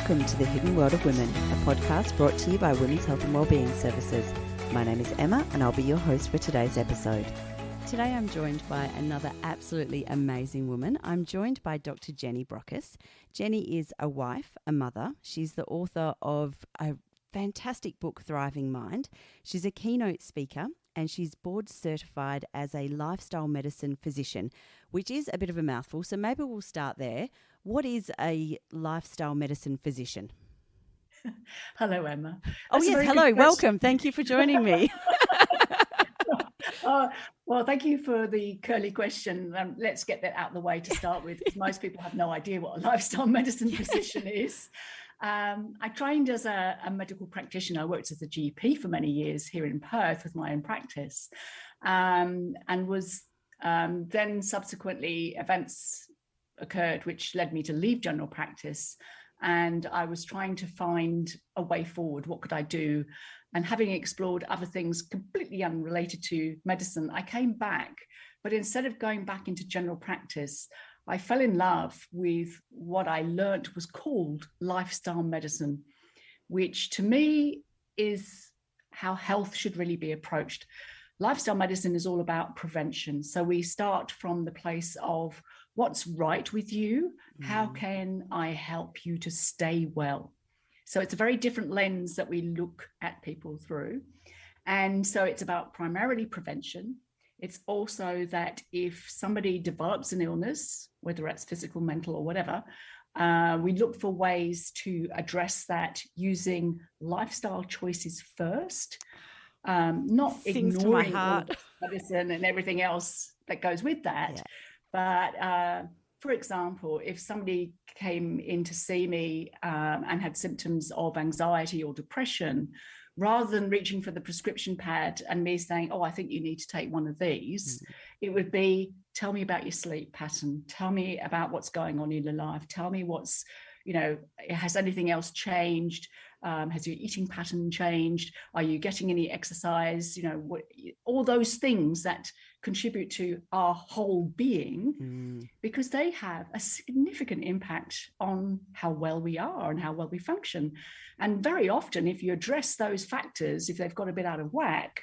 Welcome to The Hidden World of Women, a podcast brought to you by Women's Health and Wellbeing Services. My name is Emma and I'll be your host for today's episode. Today I'm joined by another absolutely amazing woman. I'm joined by Dr Jenny Brockis. Jenny is a wife, a mother. She's the author of a fantastic book, Thriving Mind. She's a keynote speaker and she's board certified as a lifestyle medicine physician, which is a bit of a mouthful. So maybe we'll start there. What is a lifestyle medicine physician? Hello, Emma. That's hello. Welcome. Thank you for joining me. Well, thank you for the curly question. Let's get that out of the way to start with, because most people have no idea what a lifestyle medicine physician is. I trained as a medical practitioner. I worked as a GP for many years here in Perth with my own practice, and was then subsequently events occurred which led me to leave general practice, and I was trying to find a way forward. What could I do? And having explored other things completely unrelated to medicine, I came back, but instead of going back into general practice, I fell in love with what I learned was called lifestyle medicine, which to me is how health should really be approached. Lifestyle medicine is all about prevention. So we start from the place of what's right with you. How can I help you to stay well? So it's a very different lens that we look at people through. And so it's about primarily prevention. It's also that if somebody develops an illness, whether that's physical, mental, or whatever, we look for ways to address that using lifestyle choices first, not ignoring medicine and everything else that goes with that. Yeah. But for example, if somebody came in to see me and had symptoms of anxiety or depression, rather than reaching for the prescription pad and me saying, oh, I think you need to take one of these, it would be, tell me about your sleep pattern. Tell me about what's going on in your life. Tell me what's, has anything else changed? Has your eating pattern changed? Are you getting any exercise? All those things that contribute to our whole being, because they have a significant impact on how well we are and how well we function. And very often, if you address those factors, if they've got a bit out of whack,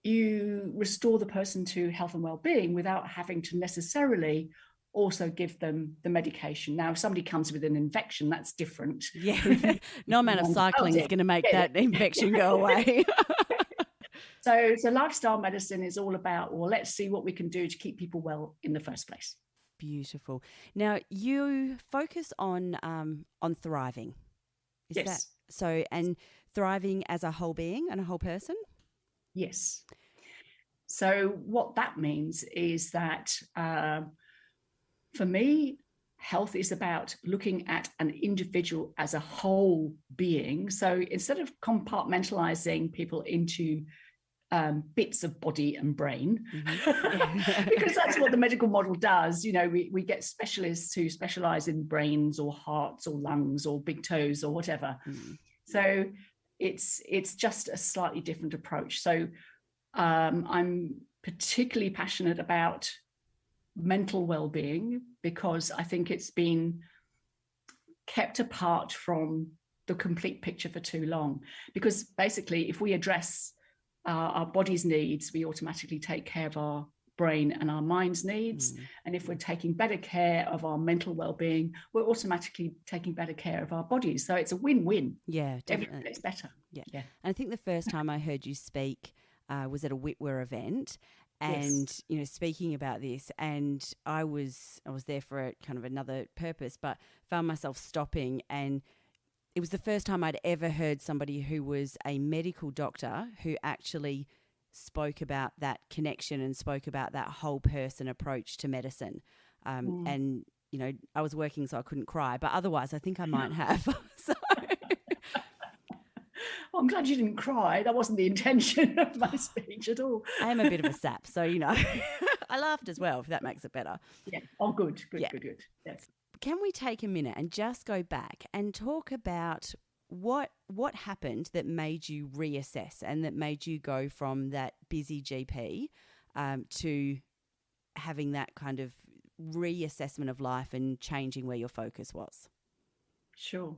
you restore the person to health and well-being without having to necessarily also give them the medication. Now, if somebody comes with an infection, that's different. Yeah, no amount of cycling is going to make that infection go away. So lifestyle medicine is all about, well, let's see what we can do to keep people well in the first place. Beautiful. Now, you focus on thriving. Is yes. That so? And thriving as a whole being and a whole person? Yes. So what that means is that for me, health is about looking at an individual as a whole being. So instead of compartmentalizing people into bits of body and brain, because that's what the medical model does. We get specialists who specialize in brains or hearts or lungs or big toes or whatever. So it's just a slightly different approach. So I'm particularly passionate about mental well-being because I think it's been kept apart from the complete picture for too long. Because basically, if we address our body's needs, we automatically take care of our brain and our mind's needs. And if we're taking better care of our mental well-being, we're automatically taking better care of our bodies. So it's a win-win. Yeah, definitely. Everything gets better. Yeah. And I think the first time I heard you speak was at a Youre event. And, speaking about this, and I was there for a kind of another purpose, but found myself stopping. And it was the first time I'd ever heard somebody who was a medical doctor who actually spoke about that connection and spoke about that whole person approach to medicine. And, I was working so I couldn't cry, but otherwise I think I might have. So... I'm glad you didn't cry. That wasn't the intention of my speech at all. I am a bit of a sap, so I laughed as well, if that makes it better. Yeah. Oh, good. Yes. Can we take a minute and just go back and talk about what happened that made you reassess and that made you go from that busy GP to having that kind of reassessment of life and changing where your focus was? Sure.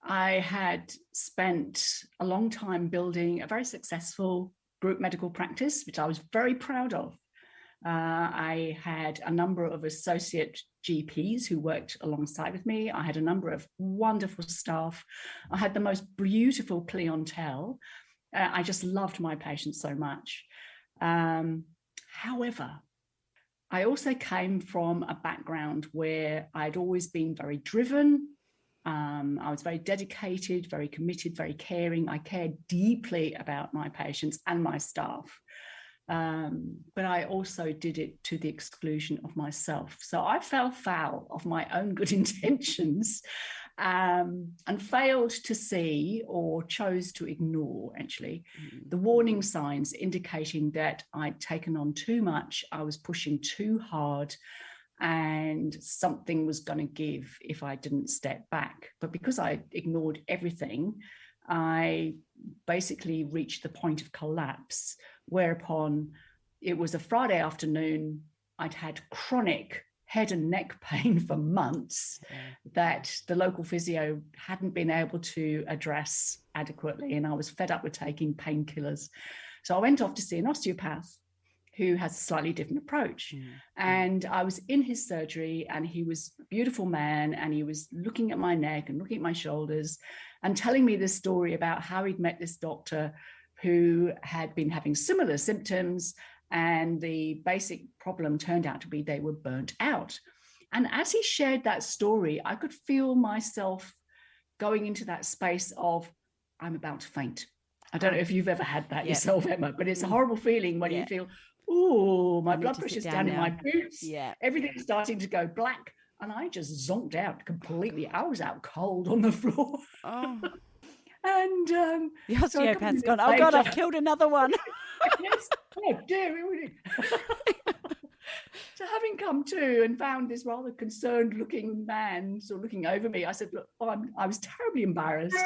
I had spent a long time building a very successful group medical practice, which I was very proud of. I had a number of associate GPs who worked alongside with me. I had a number of wonderful staff. I had the most beautiful clientele. I just loved my patients so much. However, I also came from a background where I'd always been very driven. I was very dedicated, very committed, very caring. I cared deeply about my patients and my staff. But I also did it to the exclusion of myself. So I fell foul of my own good intentions and failed to see, or chose to ignore, actually, the warning signs indicating that I'd taken on too much, I was pushing too hard, and something was going to give if I didn't step back. But because I ignored everything, I basically reached the point of collapse, whereupon it was a Friday afternoon. I'd had chronic head and neck pain for months that the local physio hadn't been able to address adequately, and I was fed up with taking painkillers. So I went off to see an osteopath who has a slightly different approach. And I was in his surgery, and he was a beautiful man, and he was looking at my neck and looking at my shoulders and telling me this story about how he'd met this doctor who had been having similar symptoms, and the basic problem turned out to be they were burnt out. And as he shared that story, I could feel myself going into that space of, I'm about to faint. I don't know if you've ever had that yourself, Emma, but it's a horrible feeling when you feel, oh, my blood pressure's down in my boots. Everything's starting to go black. And I just zonked out completely. I was out cold on the floor. And the osteopath's gone, oh God, I've killed another one. Yes. Oh dear. So having come to and found this rather concerned looking man sort of looking over me, I said, look, I was terribly embarrassed.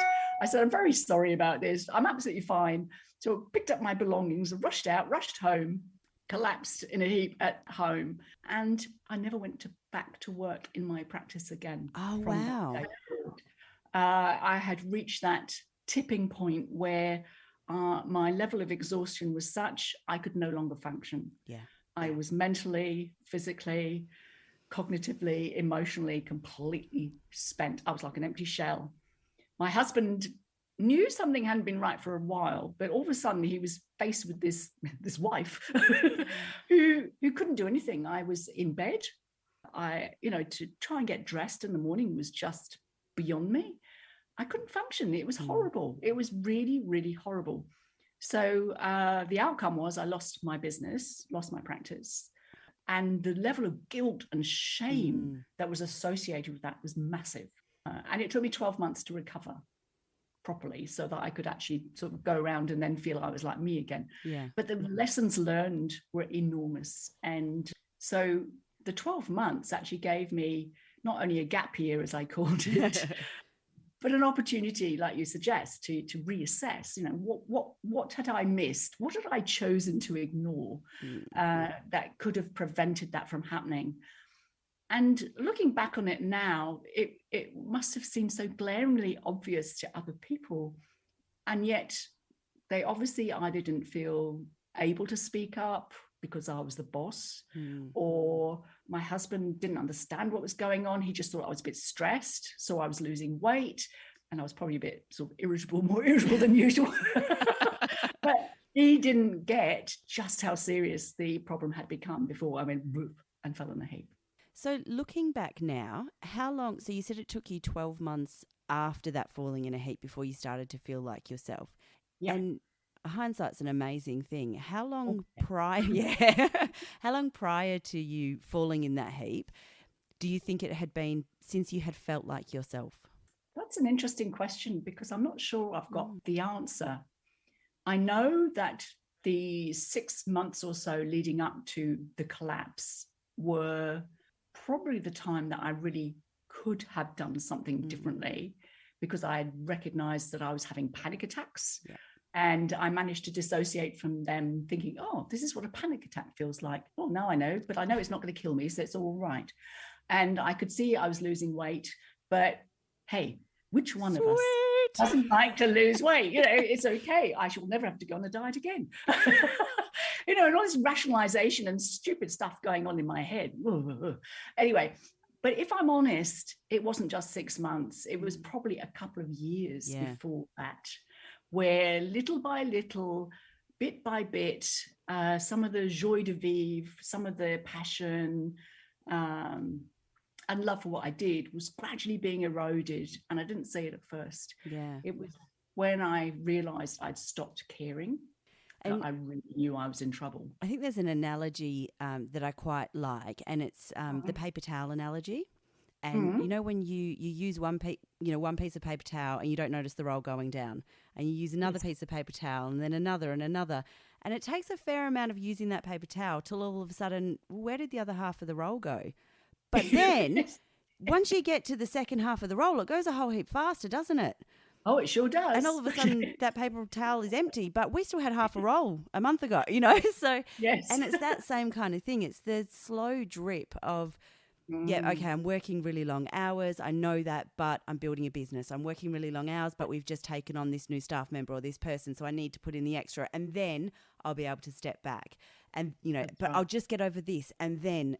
I said, I'm very sorry about this. I'm absolutely fine. So I picked up my belongings, rushed out, rushed home, collapsed in a heap at home. And I never went back to work in my practice again. Oh, wow. I had reached that tipping point where my level of exhaustion was such I could no longer function. I was mentally, physically, cognitively, emotionally completely spent. I was like an empty shell. My husband knew something hadn't been right for a while, but all of a sudden he was faced with this wife who couldn't do anything. I was in bed. To try and get dressed in the morning was just beyond me. I couldn't function. It was horrible. It was really, really horrible. So the outcome was I lost my business, lost my practice. And the level of guilt and shame that was associated with that was massive. And it took me 12 months to recover properly so that I could actually sort of go around and then feel I was like me again. But the lessons learned were enormous. And so the 12 months actually gave me not only a gap year, as I called it, but an opportunity, like you suggest, to reassess, what had I missed? What had I chosen to ignore that could have prevented that from happening? And looking back on it now, it must have seemed so glaringly obvious to other people. And yet they obviously either didn't feel able to speak up because I was the boss, or my husband didn't understand what was going on. He just thought I was a bit stressed, so I was losing weight, and I was probably a bit sort of irritable, more irritable than usual. But he didn't get just how serious the problem had become before I went whoop and fell in a heap. So looking back now, how long, so you said it took you 12 months after that falling in a heap before you started to feel like yourself. And hindsight's an amazing thing. How long prior to you falling in that heap do you think it had been since you had felt like yourself? That's an interesting question, because I'm not sure I've got the answer. I know that the 6 months or so leading up to the collapse were probably the time that I really could have done something differently, because I had recognized that I was having panic attacks. And I managed to dissociate from them, thinking, oh, this is what a panic attack feels like. Oh, now I know, but I know it's not going to kill me, so it's all right. And I could see I was losing weight, but hey, Which one of us doesn't like to lose weight? It's okay. I shall never have to go on a diet again. And all this rationalization and stupid stuff going on in my head. Anyway, but if I'm honest, it wasn't just 6 months. It was probably a couple of years before that, where little by little, bit by bit, some of the joie de vivre, some of the passion and love for what I did was gradually being eroded. And I didn't see it at first. Yeah. It was when I realized I'd stopped caring. And I really knew I was in trouble. I think there's an analogy that I quite like, and it's the paper towel analogy. And when you use one piece of paper towel and you don't notice the roll going down, and you use another piece of paper towel and then another and another, and it takes a fair amount of using that paper towel till all of a sudden, where did the other half of the roll go? But then once you get to the second half of the roll, it goes a whole heap faster, doesn't it? Oh, it sure does. And all of a sudden that paper towel is empty, but we still had half a roll a month ago, So, yes. And it's that same kind of thing. It's the slow drip of, okay, I'm working really long hours. I know that, but I'm building a business. I'm working really long hours, but we've just taken on this new staff member or this person, so I need to put in the extra, and then I'll be able to step back. And, but I'll just get over this, and then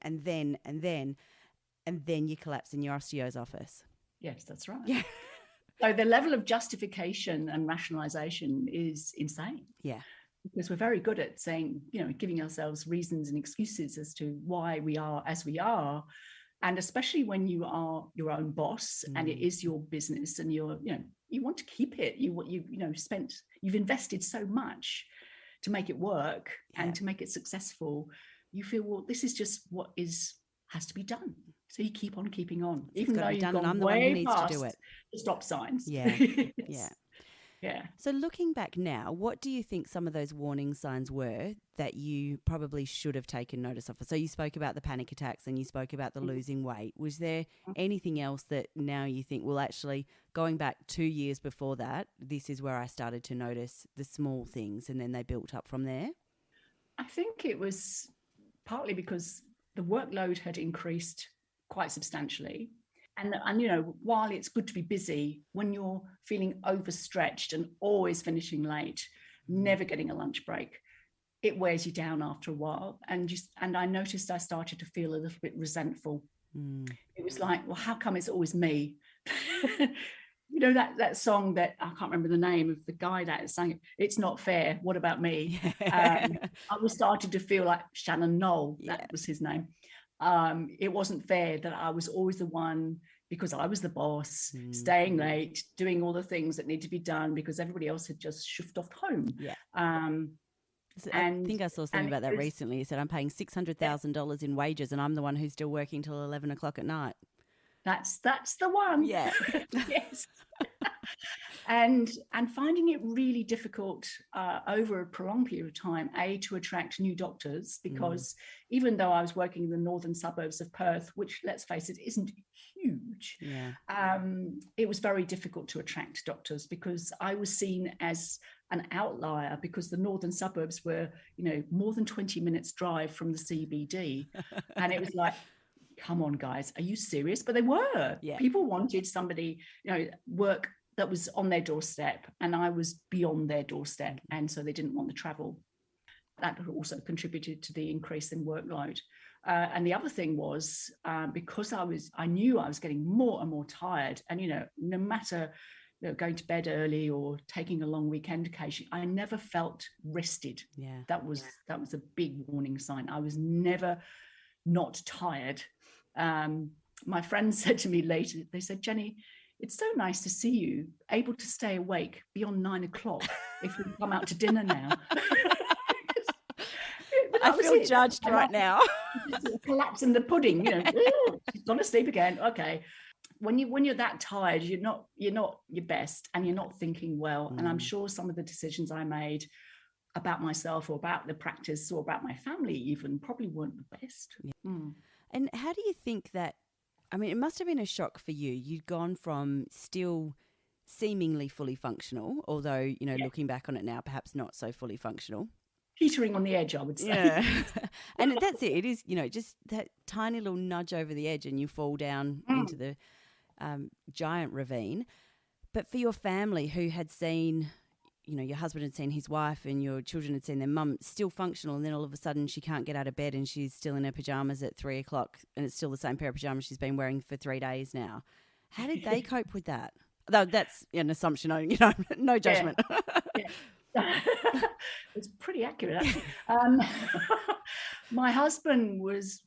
you collapse in your osteo's office. Yes, that's right. Yeah. So the level of justification and rationalization is insane. Yeah. Because we're very good at saying, giving ourselves reasons and excuses as to why we are as we are. And especially when you are your own boss and it is your business and you want to keep it. You've invested so much to make it work and to make it successful. You feel, well, this is just what has to be done. So you keep on keeping on, even though you've gone I'm the one who needs to do it. The stop signs. Yeah, yeah. Yeah. So looking back now, what do you think some of those warning signs were that you probably should have taken notice of? So you spoke about the panic attacks and you spoke about the losing weight. Was there anything else that now you think, well, actually, going back 2 years before that, this is where I started to notice the small things and then they built up from there? I think it was partly because the workload had increased quite substantially. And while it's good to be busy, when you're feeling overstretched and always finishing late, never getting a lunch break, it wears you down after a while. And I noticed I started to feel a little bit resentful. It was like, well, how come it's always me? That song that I can't remember the name of the guy that sang it. It's not fair. What about me? I was starting to feel like Shannon Knoll. That was his name. It wasn't fair that I was always the one, because I was the boss, staying late, doing all the things that need to be done because everybody else had just shifted off home. Yeah. I think I saw something about that recently. He said, I'm paying $600,000 in wages and I'm the one who's still working till 11 o'clock at night. That's the one. Yeah. Yes. And finding it really difficult over a prolonged period of time, to attract new doctors, because even though I was working in the northern suburbs of Perth, which, let's face it, isn't huge, it was very difficult to attract doctors because I was seen as an outlier, because the northern suburbs were, more than 20 minutes drive from the CBD. And it was like, come on, guys, are you serious? But they were. Yeah. People wanted somebody, work that was on their doorstep, and I was beyond their doorstep. And so they didn't want the travel. That also contributed to the increase in workload. And the other thing was because I knew I was getting more and more tired, and, no matter going to bed early or taking a long weekend occasion, I never felt rested. Yeah. That was a big warning sign. I was never not tired. My friends said to me later, they said, Jenny, it's so nice to see you able to stay awake beyond 9 o'clock if we come out to dinner now. I feel judged right now. Collapse in the pudding, she's gone to sleep again. Okay. When you're that tired, you're not your best, and you're not thinking well. And I'm sure some of the decisions I made about myself or about the practice or about my family even probably weren't the best. Yeah. And how do you think that, it must have been a shock for you. You'd gone from still seemingly fully functional, although, looking back on it now, perhaps not so fully functional. Teetering on the edge, I would say. Yeah. And that's it. It is, just that tiny little nudge over the edge and you fall down into the giant ravine. But for your family who had seen, you know, your husband had seen his wife and your children had seen their mum still functional, and then all of a sudden she can't get out of bed and she's still in her pajamas at 3:00 and it's still the same pair of pajamas she's been wearing for 3 days now. How did they cope with that? Though that's an assumption, you know, no judgment. Yeah. It's pretty accurate, actually. My husband was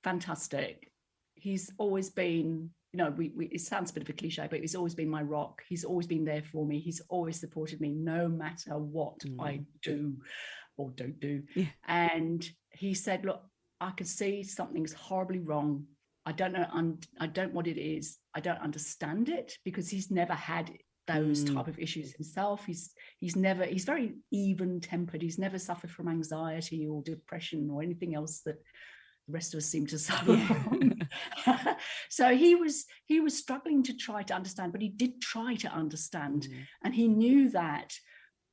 fantastic. He's always been, you know, it sounds a bit of a cliche, but he's always been my rock. He's always been there for me. He's always supported me no matter what I do or don't do. Yeah. And he said, look, I can see something's horribly wrong. I don't know. I don't know what it is. I don't understand it, because he's never had those type of issues himself. He's very even tempered. He's never suffered from anxiety or depression or anything else that the rest of us seem to suffer from. So he was struggling to try to understand, but he did try to understand. And he knew that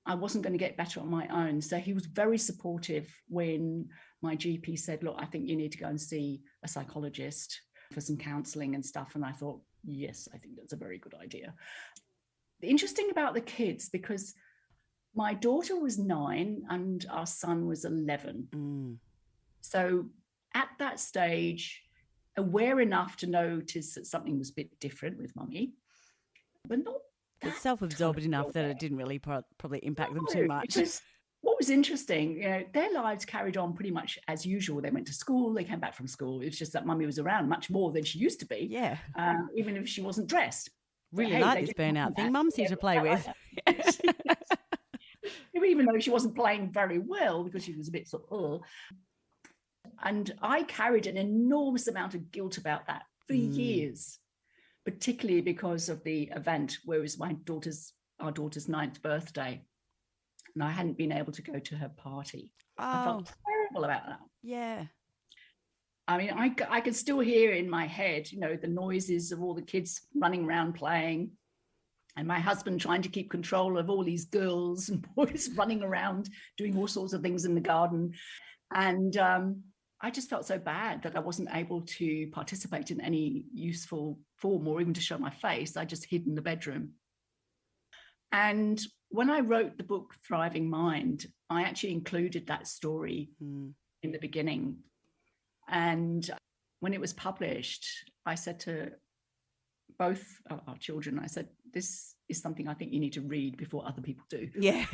I wasn't going to get better on my own. So he was very supportive when my GP said, look, I think you need to go and see a psychologist for some counselling and stuff. And I thought, yes, I think that's a very good idea. The interesting about the kids, because my daughter was 9 and our son was 11. So at that stage, aware enough to notice that something was a bit different with mummy, but not self-absorbed enough that it didn't really probably impact them too much. What was interesting, you know, their lives carried on pretty much as usual. They went to school, they came back from school. It's just that mummy was around much more than she used to be. Yeah. Even if she wasn't dressed. Really like this burnout thing. Mum's here to play with. Even though she wasn't playing very well because she was a bit sort of, And I carried an enormous amount of guilt about that for years, particularly because of the event where it was our daughter's 9th birthday. And I hadn't been able to go to her party. I felt terrible about that. Yeah. I mean, I could still hear in my head, you know, the noises of all the kids running around playing, and my husband trying to keep control of all these girls and boys running around doing all sorts of things in the garden. And I just felt so bad that I wasn't able to participate in any useful form or even to show my face. I just hid in the bedroom. And when I wrote the book, Thriving Mind, I actually included that story in the beginning. And when it was published, I said to both of our children, I said, this is something I think you need to read before other people do. Yeah.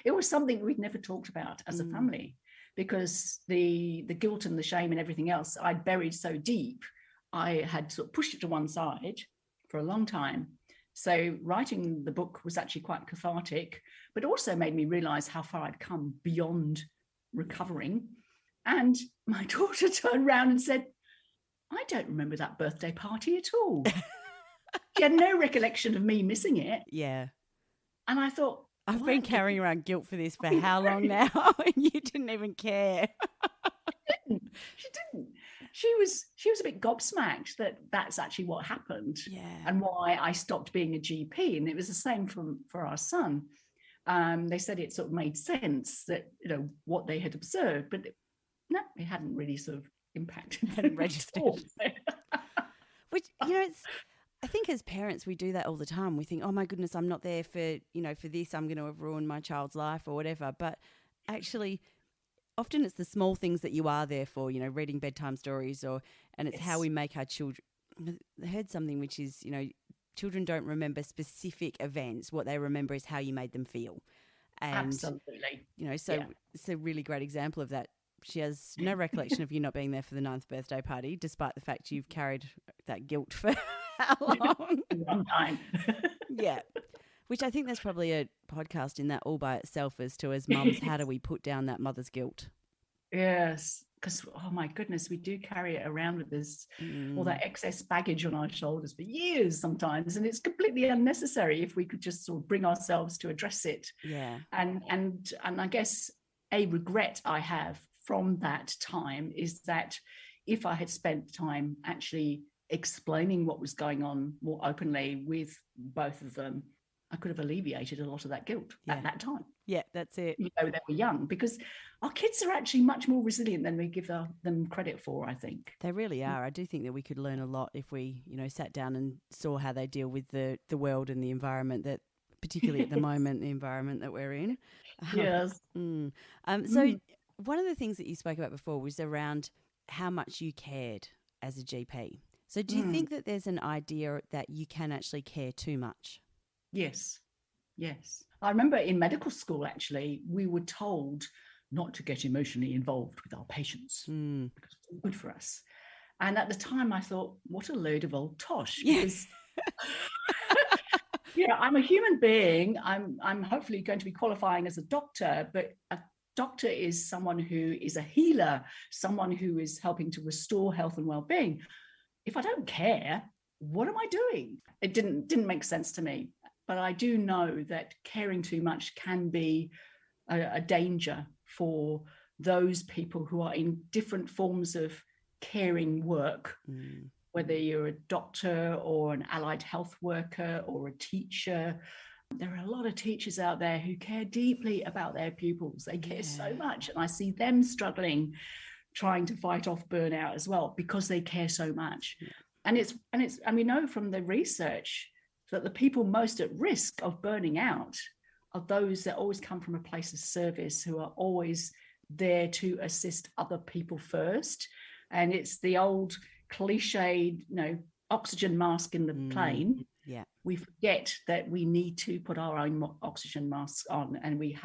It was something we'd never talked about as a family, because the guilt and the shame and everything else I'd buried so deep, I had sort of pushed it to one side for a long time. So writing the book was actually quite cathartic, but also made me realize how far I'd come beyond recovering. And my daughter turned around and said, I don't remember that birthday party at all. She had no recollection of me missing it. Yeah. And I thought, I've been carrying around guilt for this for how long now? And you didn't even care. She didn't. She was a bit gobsmacked that that's actually what happened. Yeah. And why I stopped being a GP. And it was the same for our son. They said it sort of made sense that, you know, what they had observed, but no, it hadn't really sort of impacted. Hadn't registered. Which, you know, I think as parents, we do that all the time. We think, oh my goodness, I'm not there for, you know, for this, I'm going to have ruined my child's life or whatever. But actually, often it's the small things that you are there for, you know, reading bedtime stories and it's how we make our children. I heard something which is, you know, children don't remember specific events. What they remember is how you made them feel. And, absolutely. You know, so it's a really great example of that. She has no recollection of you not being there for the 9th birthday party, despite the fact you've carried that guilt for how long? A long time. Yeah. Which I think there's probably a podcast in that all by itself as to, as mums, how do we put down that mother's guilt? Yes. Because, oh my goodness, we do carry it around with us, all that excess baggage on our shoulders for years sometimes. And it's completely unnecessary if we could just sort of bring ourselves to address it. Yeah. And I guess a regret I have from that time is that if I had spent time actually explaining what was going on more openly with both of them, I could have alleviated a lot of that guilt at that time. Yeah, that's it. You know, they were young, because our kids are actually much more resilient than we give them credit for, I think. They really are. I do think that we could learn a lot if we, sat down and saw how they deal with the world and the environment that, particularly at the moment, the environment that we're in. Yes. So one of the things that you spoke about before was around how much you cared as a GP. So do you think that there's an idea that you can actually care too much? Yes. I remember in medical school, actually, we were told not to get emotionally involved with our patients because it's good for us. And at the time I thought, what a load of old tosh. Because I'm a human being. I'm hopefully going to be qualifying as a doctor, but a doctor is someone who is a healer, someone who is helping to restore health and well-being. If I don't care, what am I doing? It didn't make sense to me. But I do know that caring too much can be a danger for those people who are in different forms of caring work, whether you're a doctor or an allied health worker or a teacher. There are a lot of teachers out there who care deeply about their pupils. They care so much. And I see them struggling, trying to fight off burnout as well, because they care so much. And we know from the research that the people most at risk of burning out are those that always come from a place of service, who are always there to assist other people first. And it's the old cliched, oxygen mask in the plane. Yeah. We forget that we need to put our own oxygen masks on, and we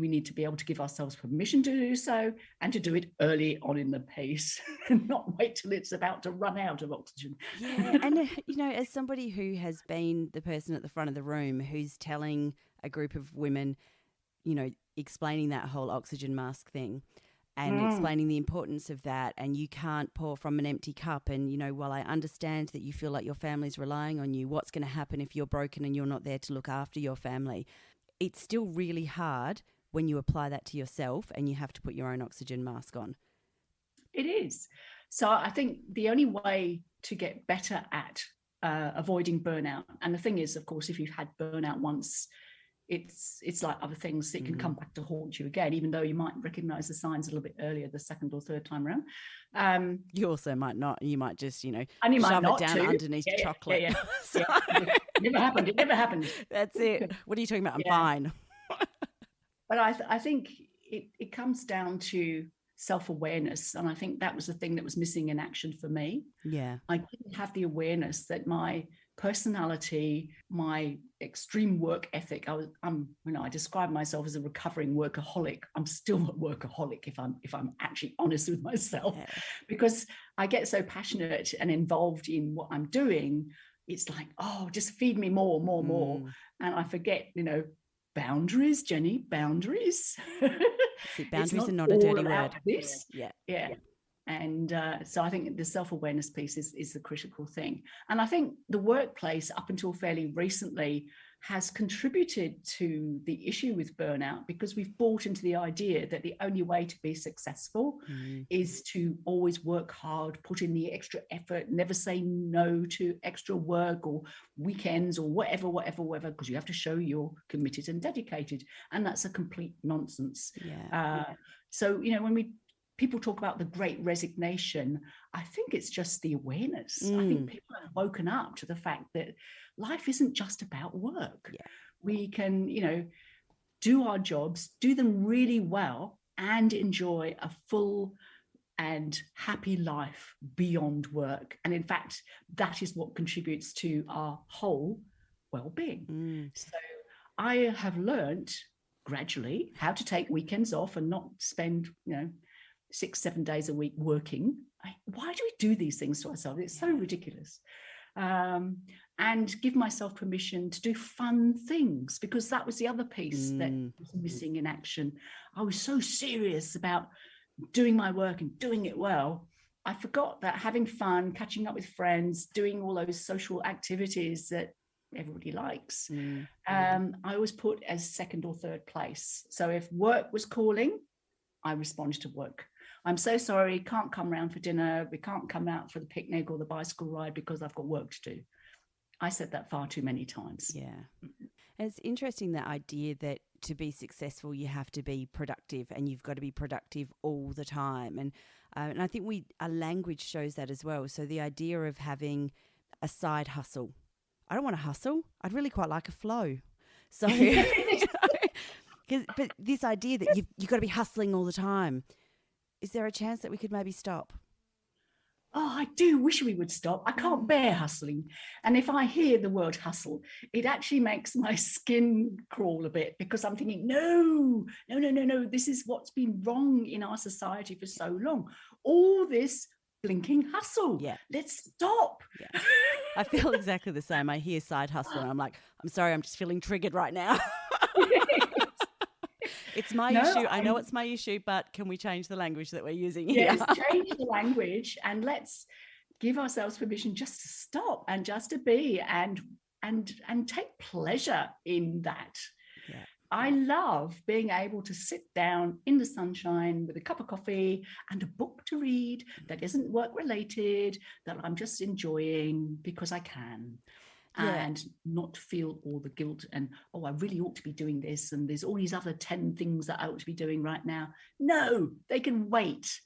need to be able to give ourselves permission to do so, and to do it early on in the piece and not wait till it's about to run out of oxygen. Yeah. And, as somebody who has been the person at the front of the room who's telling a group of women, explaining that whole oxygen mask thing and explaining the importance of that, and you can't pour from an empty cup. And, while I understand that you feel like your family's relying on you, what's going to happen if you're broken and you're not there to look after your family? It's still really hard when you apply that to yourself and you have to put your own oxygen mask on. It is. So I think the only way to get better at avoiding burnout, and the thing is, of course, if you've had burnout once, it's like other things that can come back to haunt you again, even though you might recognize the signs a little bit earlier the second or third time around. You also might not. You might just, and you shove might not it down underneath chocolate. It never happened. That's it. What are you talking about? I'm fine. But I think it comes down to self-awareness. And I think that was the thing that was missing in action for me. Yeah. I didn't have the awareness that my personality, my extreme work ethic, I describe myself as a recovering workaholic. I'm still a workaholic if I'm actually honest with myself, because I get so passionate and involved in what I'm doing. It's like, just feed me more. And I forget, boundaries, Jenny, boundaries. Boundaries are not a dirty word. This. Yeah. And so I think the self-awareness piece is the critical thing. And I think the workplace, up until fairly recently, has contributed to the issue with burnout, because we've bought into the idea that the only way to be successful is to always work hard, put in the extra effort, never say no to extra work or weekends or whatever, because you have to show you're committed and dedicated. And that's a complete nonsense. So, when people talk about the great resignation, I think it's just the awareness. I think people have woken up to the fact that life isn't just about work. We can, do our jobs, do them really well, and enjoy a full and happy life beyond work. And in fact, that is what contributes to our whole well-being. So I have learned gradually how to take weekends off and not spend, 6-7 days a week working. Why do we do these things to ourselves? It's so ridiculous. And give myself permission to do fun things, because that was the other piece that was missing in action. I was so serious about doing my work and doing it well. I forgot that having fun, catching up with friends, doing all those social activities that everybody likes, I always put as second or third place. So if work was calling, I responded to work. I'm so sorry, can't come round for dinner. We can't come out for the picnic or the bicycle ride because I've got work to do. I said that far too many times. Yeah. And it's interesting, that idea that to be successful, you have to be productive, and you've got to be productive all the time. And I think our language shows that as well. So the idea of having a side hustle. I don't want to hustle. I'd really quite like a flow. So, but this idea that you've got to be hustling all the time, is there a chance that we could maybe stop? Oh, I do wish we would stop. I can't bear hustling. And if I hear the word hustle, it actually makes my skin crawl a bit, because I'm thinking, no. This is what's been wrong in our society for so long. All this blinking hustle. Yeah. Let's stop. Yeah. I feel exactly the same. I hear side hustle and I'm like, I'm sorry, I'm just feeling triggered right now. It's my issue. I know it's my issue, but can we change the language that we're using here? Yes, change the language, and let's give ourselves permission just to stop and just to be and take pleasure in that. Yeah. I love being able to sit down in the sunshine with a cup of coffee and a book to read that isn't work related, that I'm just enjoying because I can. Yeah. And not feel all the guilt and, I really ought to be doing this, and there's all these other 10 things that I ought to be doing right now. No, they can wait.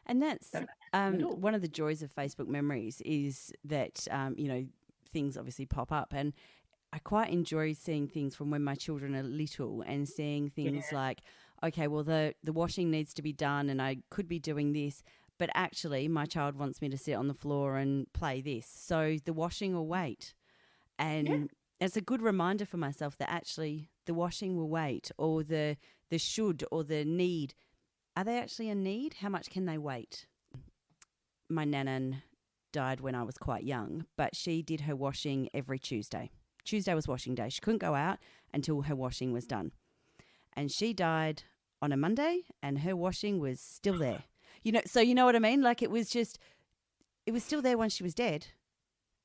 And that's one of the joys of Facebook Memories is that, things obviously pop up, and I quite enjoy seeing things from when my children are little and seeing things like, okay, well, the washing needs to be done and I could be doing this, but actually my child wants me to sit on the floor and play this. So the washing will wait. And it's a good reminder for myself that actually the washing will wait, or the should or the need. Are they actually a need? How much can they wait? My nanan died when I was quite young, but she did her washing every Tuesday. Tuesday was washing day. She couldn't go out until her washing was done. And she died on a Monday and her washing was still there. So you know what I mean? Like it was still there when she was dead.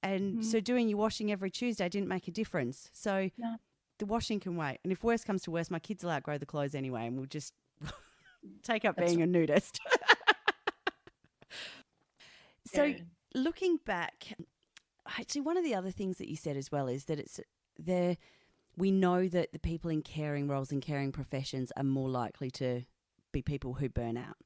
And so doing your washing every Tuesday didn't make a difference. So the washing can wait. And if worse comes to worse, my kids will outgrow the clothes anyway, and we'll just take up being a nudist. So looking back, actually one of the other things that you said as well is that we know that the people in caring roles and caring professions are more likely to be people who burn out.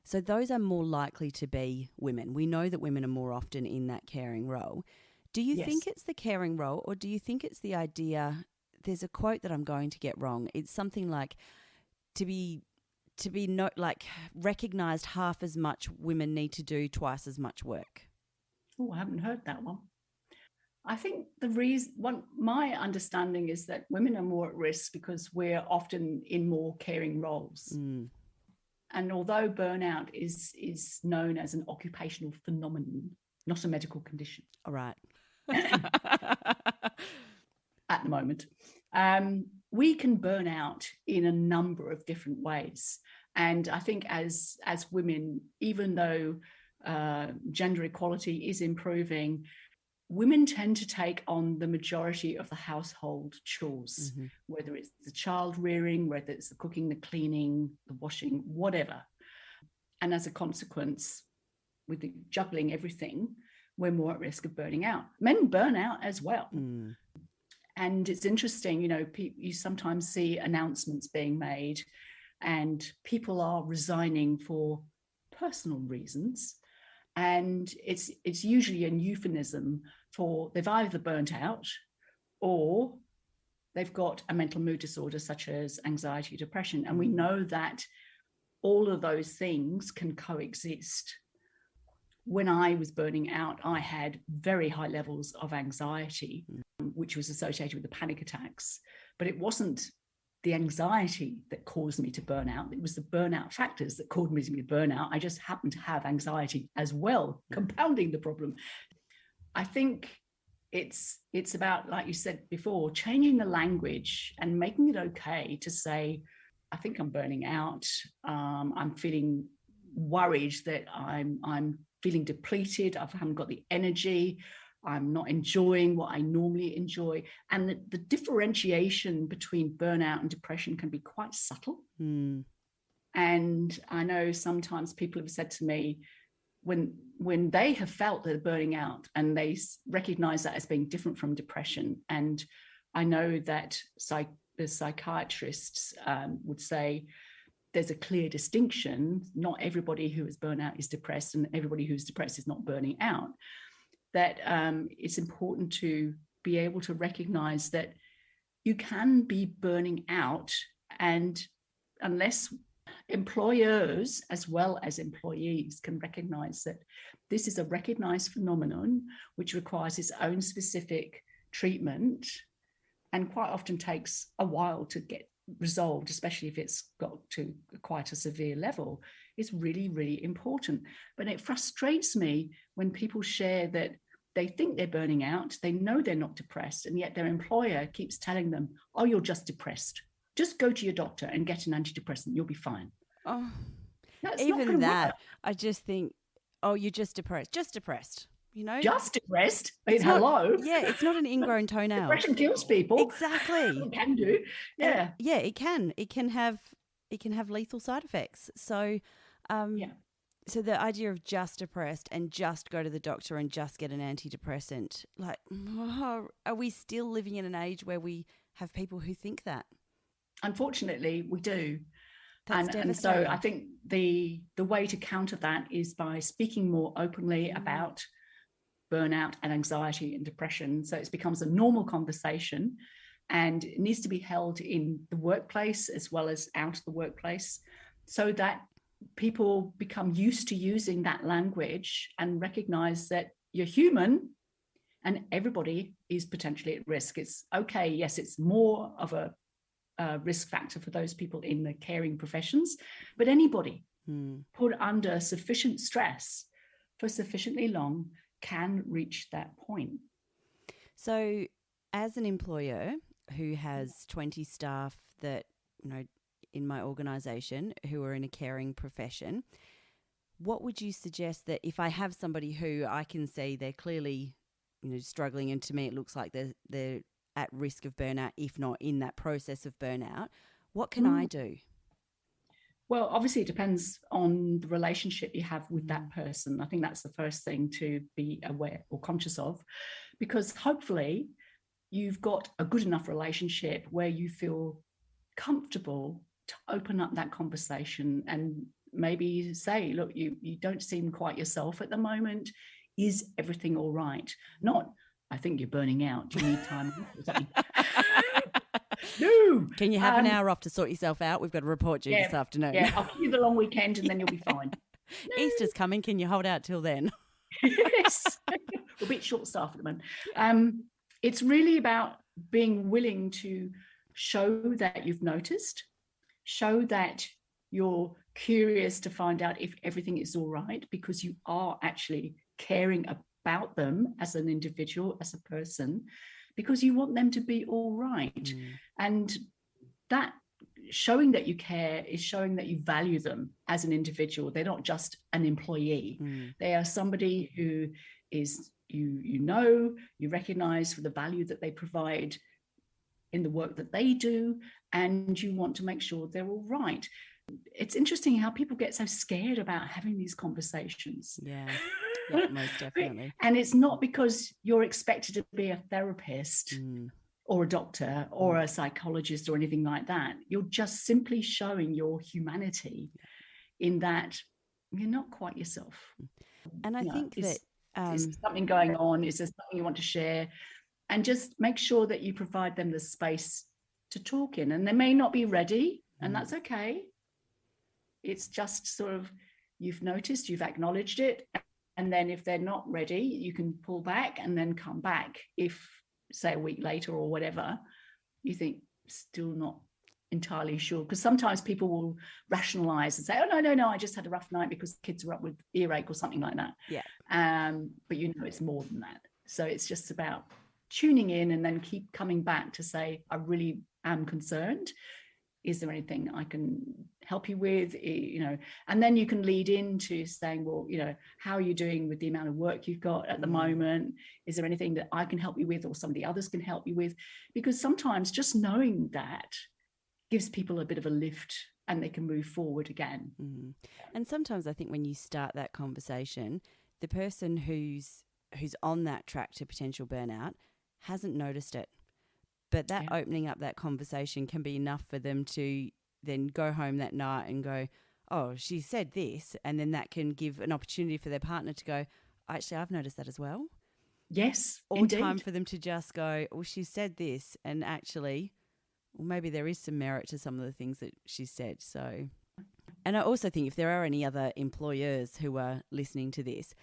So those are more likely to be women. We know that women are more often in that caring role. Do you think it's the caring role, or do you think it's the idea? There's a quote that I'm going to get wrong. It's something like to be not like recognised half as much women need to do twice as much work. Oh, I haven't heard that one. I think my understanding is that women are more at risk because we're often in more caring roles. And although burnout is known as an occupational phenomenon, not a medical condition. All right. At the moment, we can burn out in a number of different ways. And I think as women, even though gender equality is improving, women tend to take on the majority of the household chores, whether it's the child rearing, whether it's the cooking, the cleaning, the washing, whatever. And as a consequence, with the juggling everything, we're more at risk of burning out. Men burn out as well. And it's interesting, you sometimes see announcements being made and people are resigning for personal reasons. And it's usually a euphemism for they've either burnt out or they've got a mental mood disorder such as anxiety, depression. And we know that all of those things can coexist. When I was burning out, I had very high levels of anxiety, which was associated with the panic attacks. But it wasn't the anxiety that caused me to burn out. It was the burnout factors that caused me to burn out. I just happened to have anxiety as well, compounding the problem. I think it's about, like you said before, changing the language and making it okay to say, I think I'm burning out. I'm feeling worried that I'm feeling depleted. I haven't got the energy. I'm not enjoying what I normally enjoy. And the differentiation between burnout and depression can be quite subtle. And I know sometimes people have said to me, when they have felt they're burning out and they recognize that as being different from depression. And I know that the psychiatrists would say there's a clear distinction. Not everybody who is burnout is depressed, and everybody who's depressed is not burning out. That it's important to be able to recognize that you can be burning out, and unless employers as well as employees can recognize that this is a recognized phenomenon which requires its own specific treatment and quite often takes a while to get resolved, especially if it's got to quite a severe level, is really, really important. But it frustrates me when people share that they think they're burning out, they know they're not depressed, and yet their employer keeps telling them, oh, you're just depressed. Just go to your doctor and get an antidepressant, you'll be fine. Oh, That's even that, work. I just think, oh, you're just depressed. Just depressed, you know? Just depressed? Hello? Yeah, it's not an ingrown toenail. Depression kills people. Exactly. It can do. Yeah. Yeah, it can. It can have lethal side effects. So, So the idea of just depressed and just go to the doctor and just get an antidepressant, like, are we still living in an age where we have people who think that? Unfortunately, we do. That's and so I think the way to counter that is by speaking more openly about burnout and anxiety and depression. So it becomes a normal conversation, and it needs to be held in the workplace as well as out of the workplace, so that people become used to using that language and recognize that you're human and everybody is potentially at risk. It's okay. Yes, it's more of a risk factor for those people in the caring professions, but anybody put under sufficient stress for sufficiently long can reach that point. So as an employer who has 20 staff that, you know, in my organisation who are in a caring profession, what would you suggest that if I have somebody who I can see they're clearly, you know, struggling, and to me it looks like they're at risk of burnout, if not in that process of burnout, what can I do? Well, obviously it depends on the relationship you have with that person. I think that's the first thing to be aware or conscious of, because hopefully you've got a good enough relationship where you feel comfortable to open up that conversation and maybe say, look, you don't seem quite yourself at the moment. Is everything all right? Not, I think you're burning out. Do you need time or something? No. Can you have an hour off to sort yourself out? We've got a report due this afternoon. Yeah, I'll give you the long weekend and then you'll be fine. No. Easter's coming. Can you hold out till then? Yes. We're a bit short-staffed at the moment. It's really about being willing to show that you've noticed, show that you're curious to find out if everything is all right, because you are actually caring about them as an individual, as a person, because you want them to be all right. And that showing that you care is showing that you value them as an individual. They're not just an employee. They are somebody who is, you recognize for the value that they provide in the work that they do, and you want to make sure they're all right. It's interesting how people get so scared about having these conversations. Yeah, most definitely. And it's not because you're expected to be a therapist or a doctor or a psychologist or anything like that. You're just simply showing your humanity in that you're not quite yourself. And I think that... is something going on? Is there something you want to share? And just make sure that you provide them the space to talk in. And they may not be ready, and that's okay. It's just sort of, you've noticed, you've acknowledged it. And then if they're not ready, you can pull back and then come back. If, say, a week later or whatever, you think still not entirely sure. Because sometimes people will rationalize and say, oh, no, I just had a rough night because the kids were up with earache or something like that. Yeah. But you know it's more than that. So it's just about tuning in and then keep coming back to say, I really am concerned. Is there anything I can help you with? You know, and then you can lead into saying, well, you know, how are you doing with the amount of work you've got at the moment? Is there anything that I can help you with or somebody others can help you with? Because sometimes just knowing that gives people a bit of a lift and they can move forward again. And sometimes I think when you start that conversation, the person who's on that track to potential burnout hasn't noticed it. But that opening up that conversation can be enough for them to then go home that night and go, oh, she said this. And then that can give an opportunity for their partner to go, actually, I've noticed that as well. Yes, Or indeed. time for them to just go, well, she said this, and actually, well, maybe there is some merit to some of the things that she said. So, and I also think if there are any other employers who are listening to this,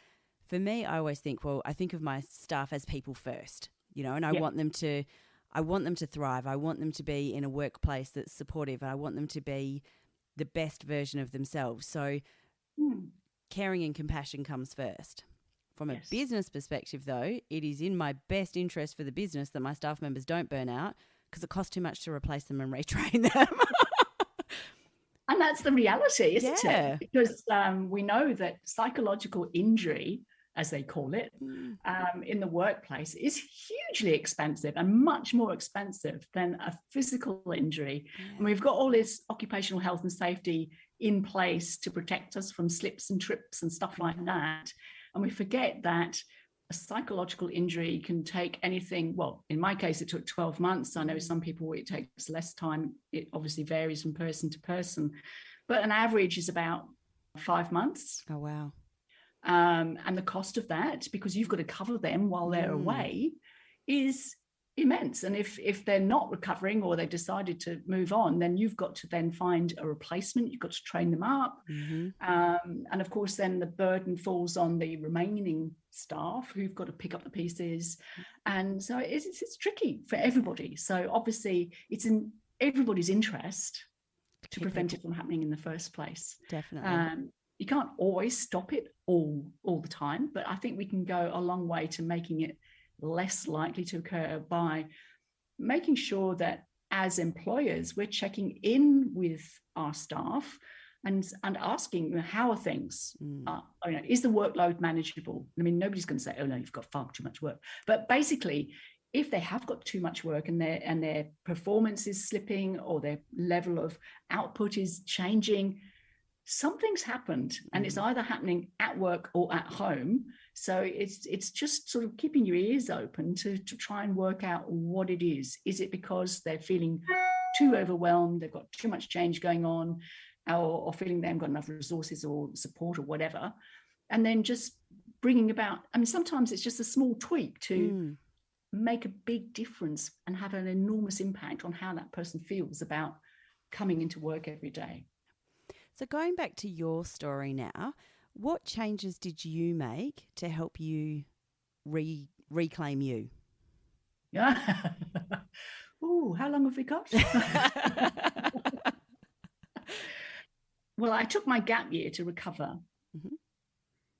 for me, I always think, well, I think of my staff as people first, and I want them to thrive. I want them to be in a workplace that's supportive. I want them to be the best version of themselves. So caring and compassion comes first. From a business perspective, though, it is in my best interest for the business that my staff members don't burn out, because it costs too much to replace them and retrain them. And that's the reality, isn't it? Because we know that psychological injury, as they call it, in the workplace is hugely expensive and much more expensive than a physical injury. And we've got all this occupational health and safety in place to protect us from slips and trips and stuff like that. And we forget that a psychological injury can take anything. Well, in my case, it took 12 months. I know some people, it takes less time. It obviously varies from person to person, but an average is about 5 months. Oh, wow. And the cost of that, because you've got to cover them while they're away, is immense. And if they're not recovering or they decided to move on, then you've got to then find a replacement. You've got to train them up. And of course, then the burden falls on the remaining staff who've got to pick up the pieces. And so it's tricky for everybody. So obviously it's in everybody's interest to prevent it from happening in the first place. Definitely. You can't always stop it all the time, but I think we can go a long way to making it less likely to occur by making sure that as employers, we're checking in with our staff and asking, how are things? Is the workload manageable? I mean, nobody's going to say, oh no, you've got far too much work. But basically, if they have got too much work and their performance is slipping or their level of output is changing, something's happened, and it's either happening at work or at home. So it's just sort of keeping your ears open to try and work out what it is. Is it because they're feeling too overwhelmed, they've got too much change going on, or feeling they haven't got enough resources or support or whatever? And then just bringing about, I mean, sometimes it's just a small tweak to make a big difference and have an enormous impact on how that person feels about coming into work every day. So going back to your story now, what changes did you make to help you reclaim you? Yeah. Oh, how long have we got? Well, I took my gap year to recover.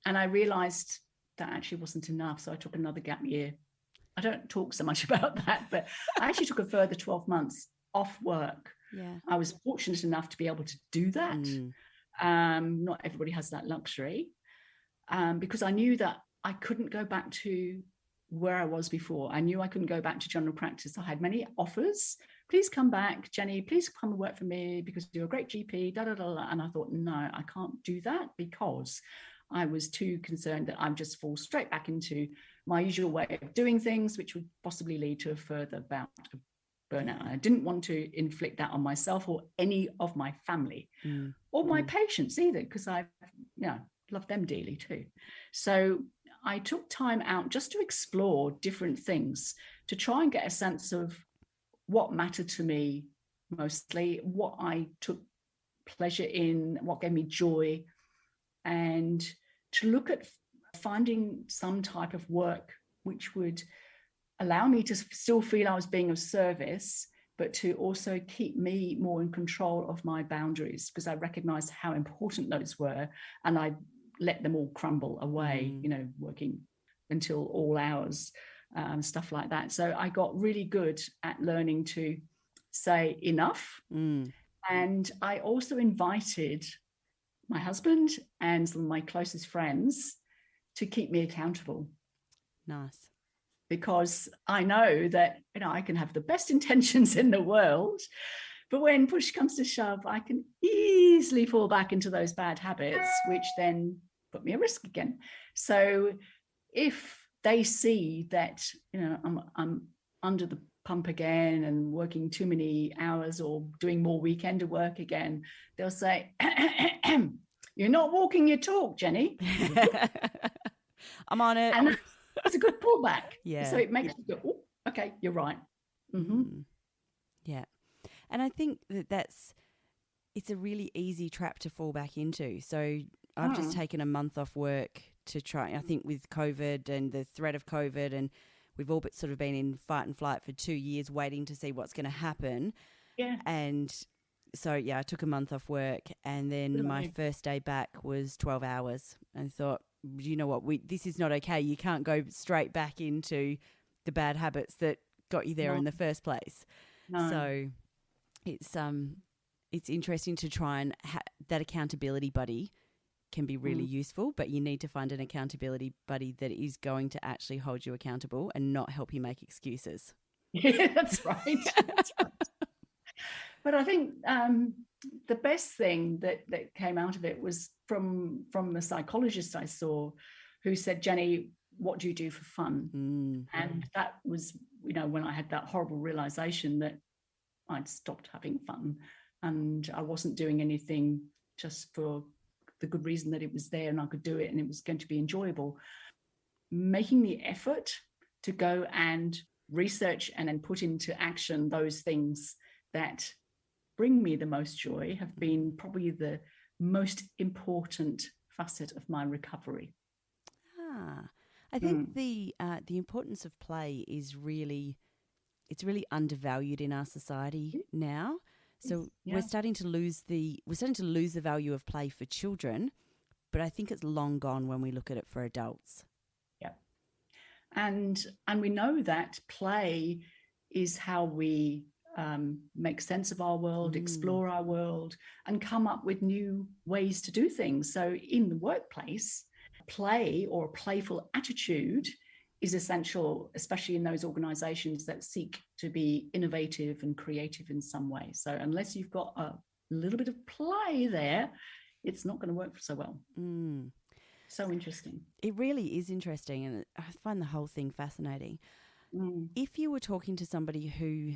And I realized that actually wasn't enough. So I took another gap year. I don't talk so much about that, but I actually took a further 12 months off work. Yeah. I was fortunate enough to be able to do that. Not everybody has that luxury, because I knew that I couldn't go back to where I was before. I knew I couldn't go back to general practice. I had many offers. Please come back, Jenny, please come and work for me because you're a great GP, da, da, da, da. And I thought, no, I can't do that, because I was too concerned that I'd just fall straight back into my usual way of doing things, which would possibly lead to a further bout of burnout. And I didn't want to inflict that on myself or any of my family or my patients either, because I love them dearly too. So I took time out just to explore different things, to try and get a sense of what mattered to me mostly, what I took pleasure in, what gave me joy, and to look at finding some type of work which would allow me to still feel I was being of service, but to also keep me more in control of my boundaries, because I recognized how important those were, and I let them all crumble away, working until all hours, stuff like that. So I got really good at learning to say enough. And I also invited my husband and some of my closest friends to keep me accountable. Nice. Because I know that, I can have the best intentions in the world, but when push comes to shove, I can easily fall back into those bad habits, which then put me at risk again. So if they see that, I'm under the pump again and working too many hours or doing more weekend work again, they'll say, you're not walking your talk, Jenny. I'm on it. And it's a good pullback. Yeah. So it makes you go, oh, okay, you're right. Mm-hmm. Yeah. And I think it's a really easy trap to fall back into. So I've just taken a month off work to try. I think with COVID and the threat of COVID, and we've all sort of been in fight and flight for 2 years waiting to see what's going to happen. Yeah. And so, I took a month off work, and then my first day back was 12 hours, and thought, you know what, this is not okay. You can't go straight back into the bad habits that got you there in the first place. No. So it's interesting to try and that accountability buddy can be really useful, but you need to find an accountability buddy that is going to actually hold you accountable and not help you make excuses. Yeah, that's right. That's right. But I think the best thing that came out of it was from a psychologist I saw who said, Jenny, what do you do for fun? And that was, when I had that horrible realization that I'd stopped having fun and I wasn't doing anything just for the good reason that it was there and I could do it and it was going to be enjoyable. Making the effort to go and research and then put into action those things that bring me the most joy have been probably the most important facet of my recovery. I think the importance of play is really undervalued in our society now. So we're starting to lose the value of play for children, but I think it's long gone when we look at it for adults. Yeah. And we know that play is how we make sense of our world, explore our world, and come up with new ways to do things. So in the workplace, play or a playful attitude is essential, especially in those organizations that seek to be innovative and creative in some way. So unless you've got a little bit of play there, it's not going to work so well. So interesting. It really is interesting, and I find the whole thing fascinating. If you were talking to somebody who,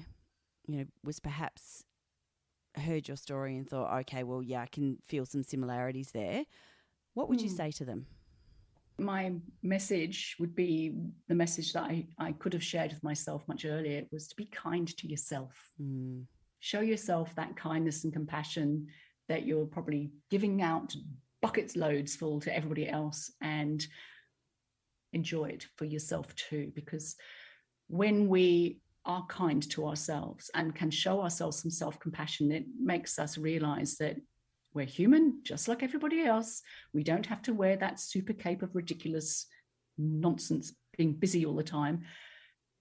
was perhaps heard your story and thought, okay, well, I can feel some similarities there, what would you say to them? My message would be the message that I could have shared with myself much earlier. It was to be kind to yourself. Show yourself that kindness and compassion that you're probably giving out buckets loads full to everybody else, and enjoy it for yourself too. Because when we are kind to ourselves and can show ourselves some self-compassion, it makes us realize that we're human, just like everybody else. We don't have to wear that super cape of ridiculous nonsense, being busy all the time.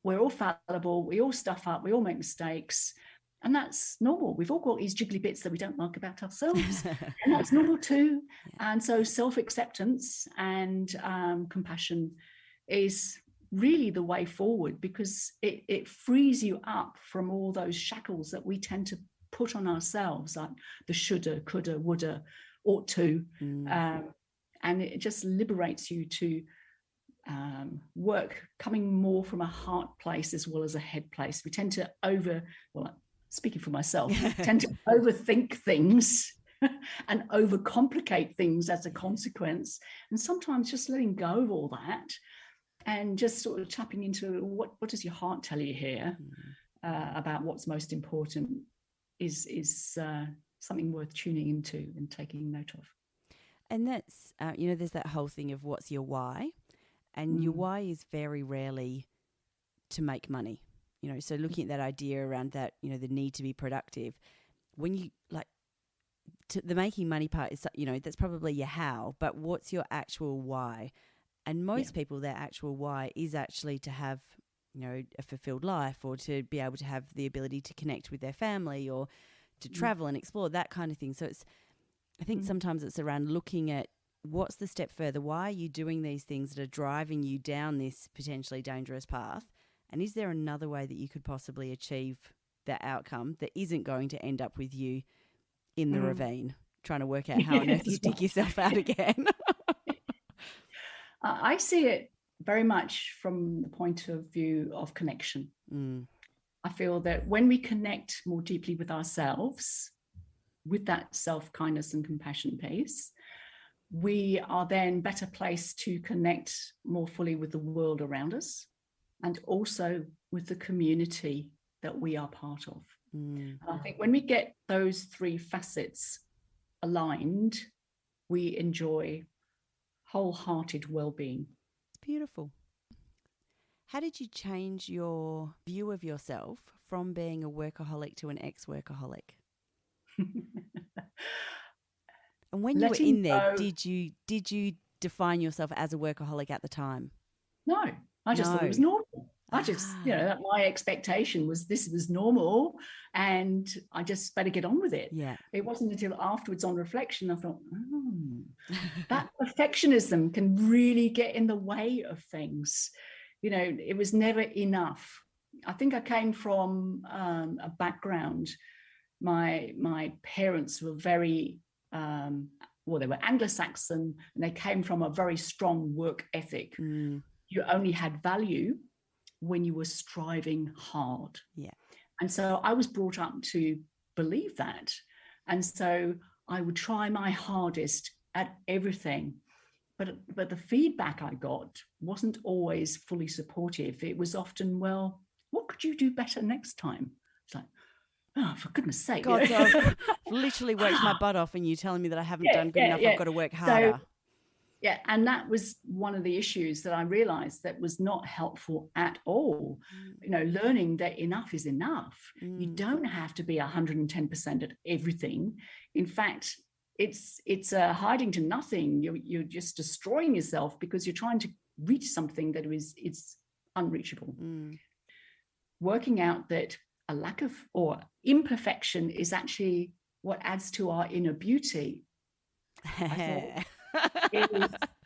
We're all fallible. We all stuff up. We all make mistakes. And that's normal. We've all got these jiggly bits that we don't like about ourselves. And that's normal too. And so self-acceptance and compassion is really the way forward, because it frees you up from all those shackles that we tend to put on ourselves, like the shoulda, coulda, woulda, ought to, and it just liberates you to work coming more from a heart place as well as a head place. We tend to speaking for myself, tend to overthink things and overcomplicate things as a consequence, and sometimes just letting go of all that and just sort of tapping into what does your heart tell you here about what's most important is something worth tuning into and taking note of. And that's, there's that whole thing of what's your why, and your why is very rarely to make money. So looking at that idea around that, the need to be productive, when you the making money part is, that's probably your how, but what's your actual why? And most people, their actual why is actually to have, a fulfilled life, or to be able to have the ability to connect with their family, or to travel and explore, that kind of thing. So I think sometimes it's around looking at what's the step further. Why are you doing these things that are driving you down this potentially dangerous path? And is there another way that you could possibly achieve that outcome that isn't going to end up with you in the ravine, trying to work out how on earth you dig yourself out again? I see it very much from the point of view of connection. I I feel that when we connect more deeply with ourselves, with that self-kindness and compassion piece, we are then better placed to connect more fully with the world around us and also with the community that we are part of. And I think when we get those three facets aligned, we enjoy wholehearted well-being. It's beautiful. How did you change your view of yourself from being a workaholic to an ex-workaholic? And when you were in there, did you define yourself as a workaholic at the time? No, I just thought it was normal. I just, my expectation was this was normal and I just better get on with it. Yeah. It wasn't until afterwards on reflection, I thought, that perfectionism can really get in the way of things. It was never enough. I think I came from a background. My parents were very, they were Anglo-Saxon and they came from a very strong work ethic. You only had value when you were striving hard. Yeah. And so I was brought up to believe that. And so I would try my hardest at everything. But the feedback I got wasn't always fully supportive. It was often, well, what could you do better next time? It's like, oh, for goodness sake. God, so I've literally worked my butt off and you're telling me that I haven't done good enough. I've got to work harder. So, and that was one of the issues that I realized that was not helpful at all. Learning that enough is enough. You don't have to be 110% at everything. In fact, it's hiding to nothing. You're just destroying yourself because you're trying to reach something that it's unreachable. Working out that a lack of or imperfection is actually what adds to our inner beauty. I thought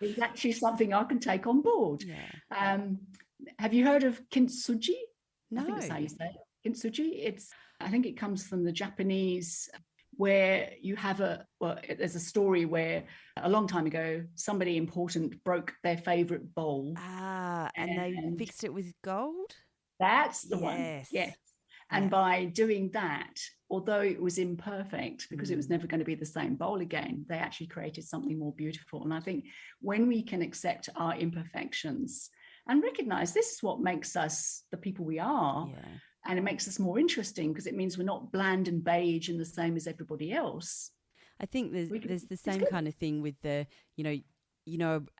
is actually something I can take on board. Yeah. Have you heard of kintsugi? No. I think that's how you say it. Kintsugi. I think it comes from the Japanese, where you have there's a story where a long time ago somebody important broke their favorite bowl. And they fixed it with gold? That's the one. Yes. And by doing that, although it was imperfect because it was never going to be the same bowl again, they actually created something more beautiful. And I think when we can accept our imperfections and recognize this is what makes us the people we are, and it makes us more interesting because it means we're not bland and beige and the same as everybody else. I think there's the same kind of thing with the,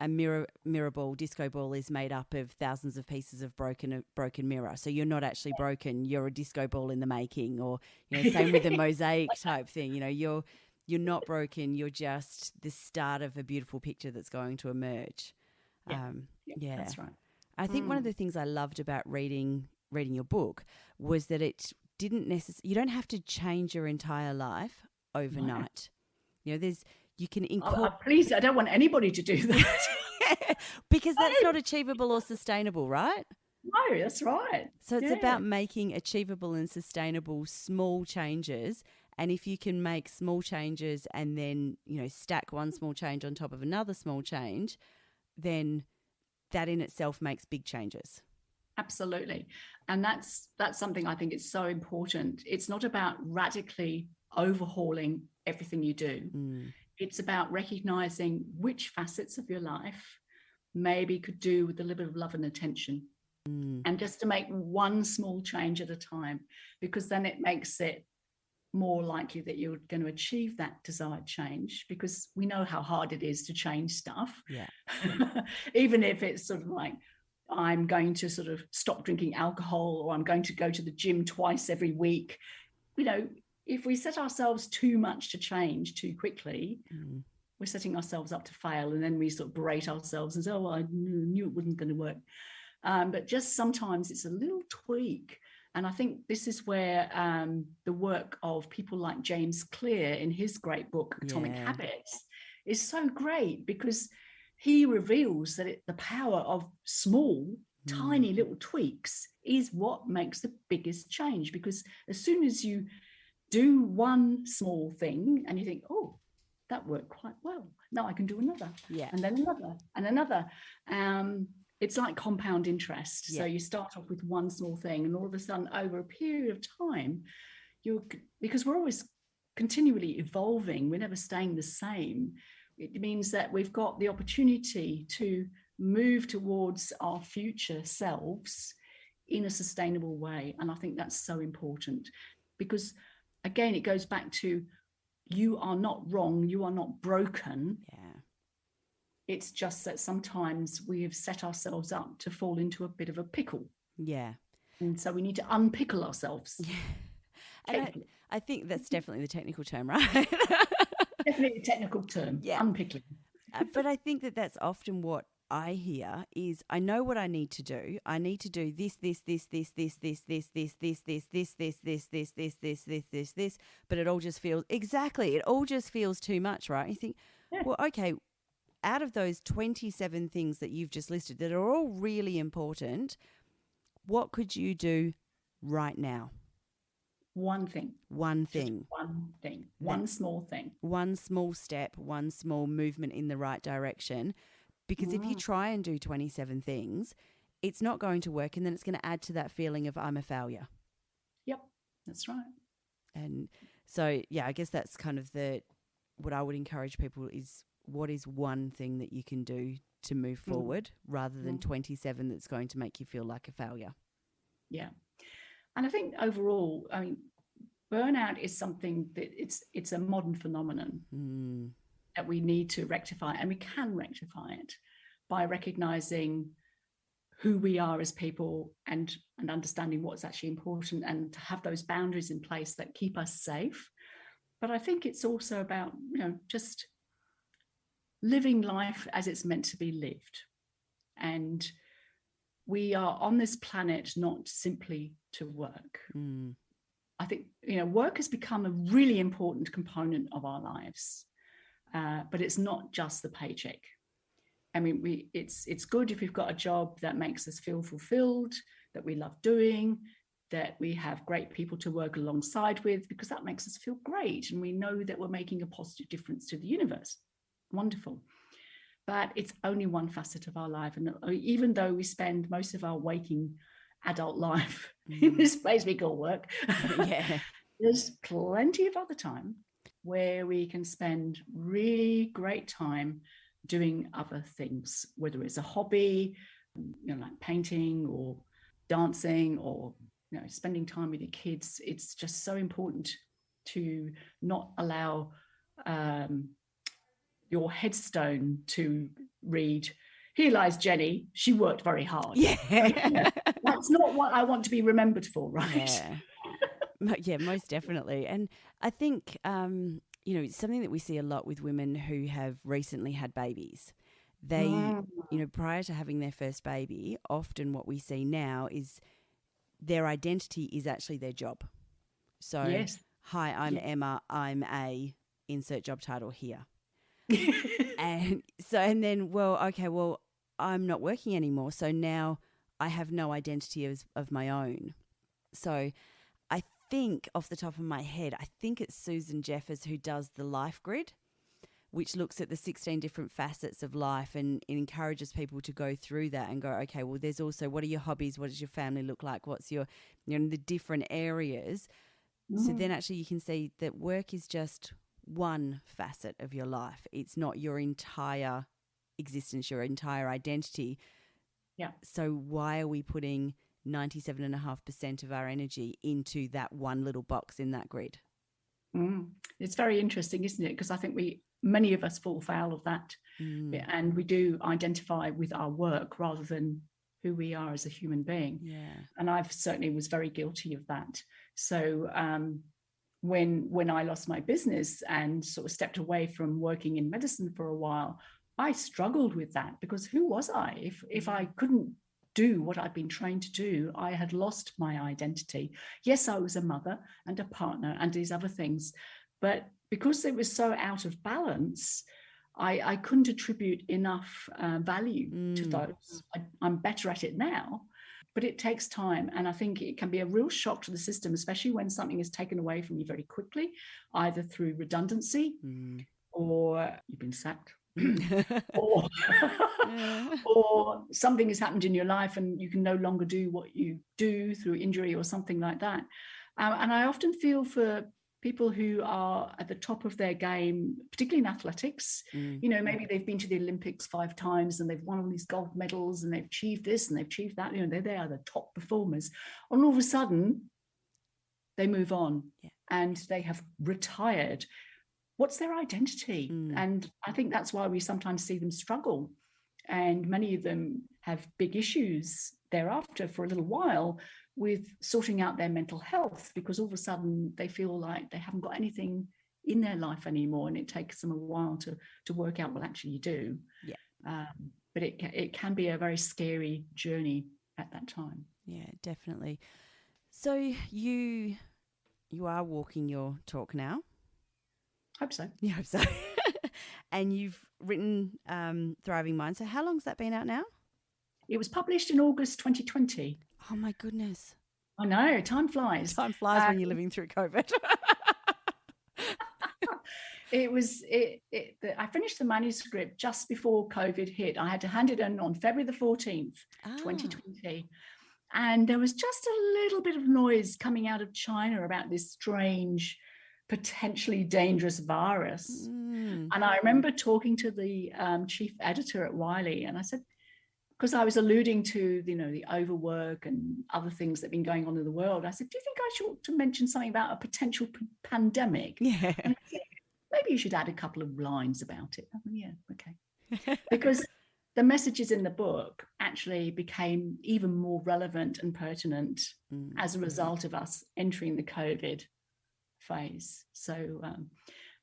a mirror ball, disco ball is made up of thousands of pieces of broken mirror. So you're not actually broken. You're a disco ball in the making, or same with the mosaic type thing. You're not broken. You're just the start of a beautiful picture that's going to emerge. That's right. I think one of the things I loved about reading your book was that it didn't necessarily. You don't have to change your entire life overnight. No. You can incorporate. Please, I don't want anybody to do that. Because that's not achievable or sustainable, right? No, that's right. So it's about making achievable and sustainable small changes. And if you can make small changes and then, stack one small change on top of another small change, then that in itself makes big changes. Absolutely. And that's something I think is so important. It's not about radically overhauling everything you do. It's about recognizing which facets of your life maybe could do with a little bit of love and attention. And just to make one small change at a time, because then it makes it more likely that you're going to achieve that desired change, because we know how hard it is to change stuff. Yeah. Even if it's sort of like, I'm going to sort of stop drinking alcohol, or I'm going to go to the gym twice every week. If we set ourselves too much to change too quickly, we're setting ourselves up to fail. And then we sort of berate ourselves and say, oh, I knew it wasn't going to work. But just sometimes it's a little tweak. And I think this is where the work of people like James Clear in his great book, Atomic Habits, is so great, because he reveals that the power of small, tiny little tweaks is what makes the biggest change. Because as soon as you do one small thing and you think, oh, that worked quite well, now I can do another, and then another and another. it's like compound interest. Yeah. So you start off with one small thing, and all of a sudden, over a period of time, because we're always continually evolving, we're never staying the same. It means that we've got the opportunity to move towards our future selves in a sustainable way. And I think that's so important, because again, it goes back to, you are not wrong, you are not broken. Yeah. It's just that sometimes we have set ourselves up to fall into a bit of a pickle. Yeah. And so we need to unpickle ourselves. Yeah. And I think that's definitely the technical term, right? Definitely a technical term, yeah. unpickling. But I think that that's often what I hear is, I know what I need to do. I need to do this, but it all just feels, exactly, it all just feels too much, right? You think, well, okay, out of those 27 things that you've just listed that are all really important, what could you do right now? One thing. One thing. Just one thing. One small thing. One small step, one small movement in the right direction. Because if you try and do 27 things, it's not going to work, and then it's going to add to that feeling of I'm a failure. Yep, that's right. And so, yeah, I guess that's kind of what I would encourage people is, what is one thing that you can do to move forward rather than 27 that's going to make you feel like a failure? Yeah. And I think overall, I mean, burnout is something that it's a modern phenomenon that we need to rectify, and we can rectify it by recognizing who we are as people and understanding what's actually important, and to have those boundaries in place that keep us safe. But I think it's also about, just living life as it's meant to be lived. And we are on this planet not simply to work. I think, work has become a really important component of our lives, but it's not just the paycheck. I mean, it's good if we've got a job that makes us feel fulfilled, that we love doing, that we have great people to work alongside with, because that makes us feel great. And we know that we're making a positive difference to the universe. Wonderful. But it's only one facet of our life. And even though we spend most of our waking adult life in this place we call work, there's plenty of other time where we can spend really great time doing other things, whether it's a hobby, like painting or dancing, or spending time with your kids. It's just so important to not allow your headstone to read, "Here lies Jenny, she worked very hard." That's not what I want to be remembered for, right? Yeah, most definitely. And I think something that we see a lot with women who have recently had babies, they prior to having their first baby, often what we see now is their identity is actually their job. So hi, I'm Emma, I'm a insert job title here. and then, I'm not working anymore, so now I have no identity of my own. So I think, off the top of my head, I think it's Susan Jeffers who does the life grid, which looks at the 16 different facets of life, and it encourages people to go through that and go, okay, well, there's also, what are your hobbies? What does your family look like? What's your, the different areas. So then actually you can see that work is just one facet of your life. It's not your entire existence, your entire identity. Yeah. So why are we putting 97.5% of our energy into that one little box in that grid? It's very interesting, isn't it? Because I think many of us fall foul of that. And we do identify with our work rather than who we are as a human being. And I've certainly was very guilty of that. So when I lost my business and sort of stepped away from working in medicine for a while, I struggled with that, because who was I? If I couldn't do what I'd been trained to do, I had lost my identity. Yes, I was a mother and a partner and these other things, but because it was so out of balance, I couldn't attribute enough value to those. I'm better at it now, but it takes time. And I think it can be a real shock to the system, especially when something is taken away from you very quickly, either through redundancy or you've been sacked. or or something has happened in your life and you can no longer do what you do through injury or something like that. And I often feel for people who are at the top of their game, particularly in athletics. Maybe they've been to the Olympics 5 times and they've won all these gold medals and they've achieved this and they've achieved that. They are the top performers. And all of a sudden, they move on and they have retired. What's their identity? And I think that's why we sometimes see them struggle. And many of them have big issues thereafter for a little while with sorting out their mental health, because all of a sudden they feel like they haven't got anything in their life anymore, and it takes them a while to work out what actually you do. But it can be a very scary journey at that time. Yeah, definitely. So you are walking your talk now. Hope so. Yeah, hope so. And you've written Thriving Mind. So how long's that been out now? It was published in August 2020. Oh, my goodness. I know, time flies. Time flies when you're living through COVID. I finished the manuscript just before COVID hit. I had to hand it in on February the 14th, 2020. And there was just a little bit of noise coming out of China about this strange, potentially dangerous virus. And I remember talking to the chief editor at Wiley, and I said, because I was alluding to, the overwork and other things that have been going on in the world, I said, do you think I should to mention something about a potential pandemic? Yeah. And said, maybe you should add a couple of lines about it. Yeah, okay. Because the messages in the book actually became even more relevant and pertinent as a result of us entering the COVID phase. So,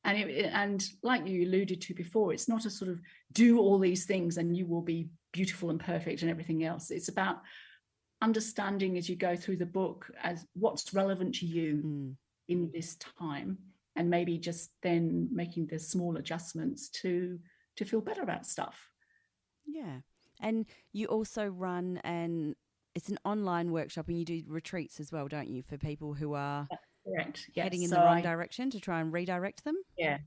and like you alluded to before, it's not a sort of do all these things and you will be beautiful and perfect and everything else. It's about understanding as you go through the book as what's relevant to you in this time, and maybe just then making the small adjustments to feel better about stuff. Yeah. And you also run it's an online workshop, and you do retreats as well, don't you, for people who are correct. Yes. heading in the wrong direction to try and redirect them? Yeah.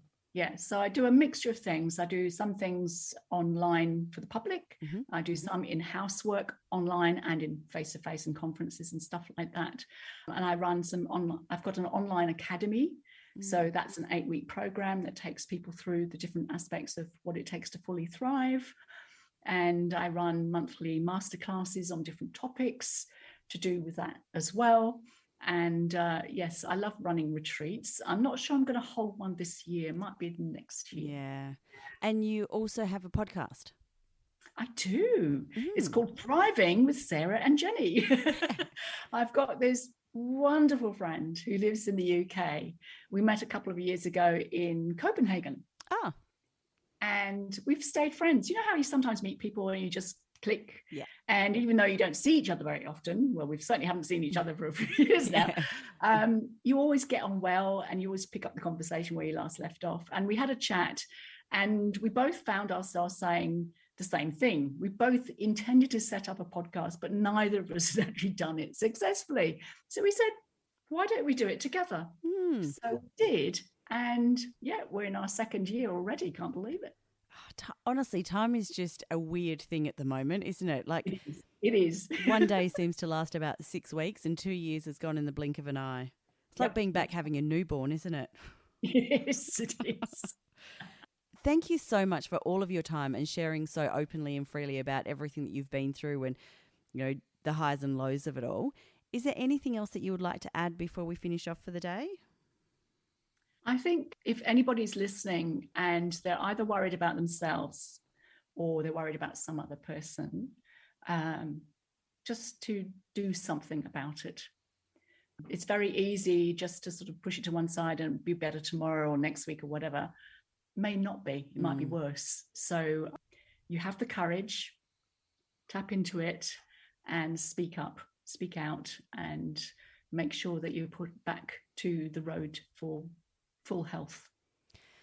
So I do a mixture of things. I do some things online for the public. I do some in-house work online and in face-to-face and conferences and stuff like that. And I run some I've got an online academy. So that's an 8-week program that takes people through the different aspects of what it takes to fully thrive. And I run monthly masterclasses on different topics to do with that as well. And yes, I love running retreats. I'm not sure I'm going to hold one this year. It might be next year. Yeah. And you also have a podcast. I do. It's called Thriving with Sarah and Jenny. I've got this wonderful friend who lives in the UK. We met a couple of years ago in Copenhagen. And we've stayed friends. You know how you sometimes meet people and you just click? Yeah. And even though you don't see each other very often, well, we certainly haven't seen each other for a few years now, you always get on well and you always pick up the conversation where you last left off. And we had a chat and we both found ourselves saying the same thing. We both intended to set up a podcast, but neither of us had actually done it successfully. So we said, why don't we do it together? So we did. And yeah, we're in our 2nd year already. Can't believe it. Honestly, time is just a weird thing at the moment, isn't it? Like it is. One day seems to last about 6 weeks and 2 years has gone in the blink of an eye. It's like being back having a newborn, isn't it? Yes, it is. Thank you so much for all of your time and sharing so openly and freely about everything that you've been through and, the highs and lows of it all. Is there anything else that you would like to add before we finish off for the day? I think if anybody's listening and they're either worried about themselves or they're worried about some other person, just to do something about it. It's very easy just to sort of push it to one side and be better tomorrow or next week or whatever. May not be. It might be worse. So you have the courage, tap into it and speak up, speak out, and make sure that you put back to the road for full health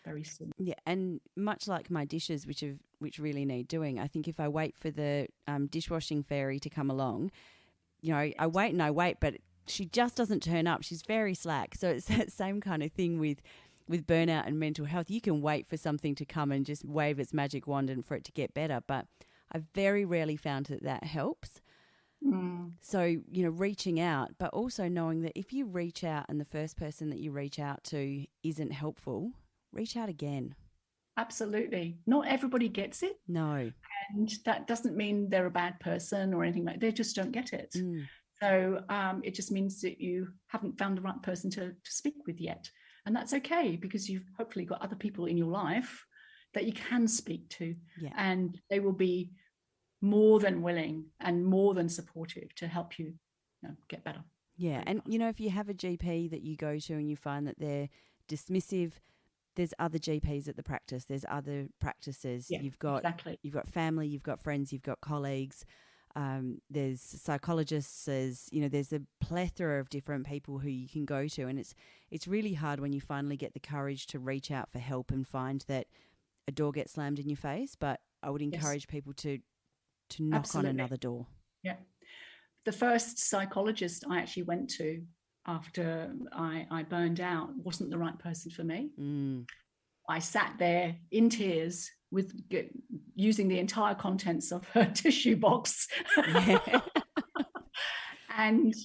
very soon. Yeah, and much like my dishes, which really need doing, I think if I wait for the dishwashing fairy to come along, I wait, but she just doesn't turn up. She's very slack. So it's that same kind of thing with burnout and mental health. You can wait for something to come and just wave its magic wand and for it to get better, but I've very rarely found that helps. So, reaching out, but also knowing that if you reach out and the first person that you reach out to isn't helpful, reach out again. Absolutely. Not everybody gets it. No. And that doesn't mean they're a bad person or anything like that. They just don't get it. So it just means that you haven't found the right person to speak with yet. And that's okay, because you've hopefully got other people in your life that you can speak to. Yeah. And they will be more than willing and more than supportive to help you, get better. Yeah. And, if you have a GP that you go to and you find that they're dismissive, there's other GPs at the practice. There's other practices. Yeah, you've got family, you've got friends, you've got colleagues. There's psychologists. There's a plethora of different people who you can go to, and it's really hard when you finally get the courage to reach out for help and find that a door gets slammed in your face. But I would encourage people to knock on another door. Yeah. The first psychologist I actually went to after I burned out wasn't the right person for me. I sat there in tears using the entire contents of her tissue box. And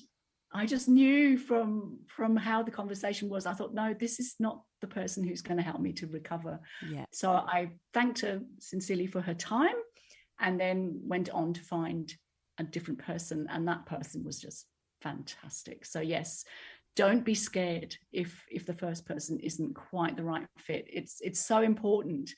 I just knew from how the conversation was, I thought, no, this is not the person who's going to help me to recover. Yeah. So I thanked her sincerely for her time, and then went on to find a different person, and that person was just fantastic. So yes, don't be scared if the first person isn't quite the right fit. It's so important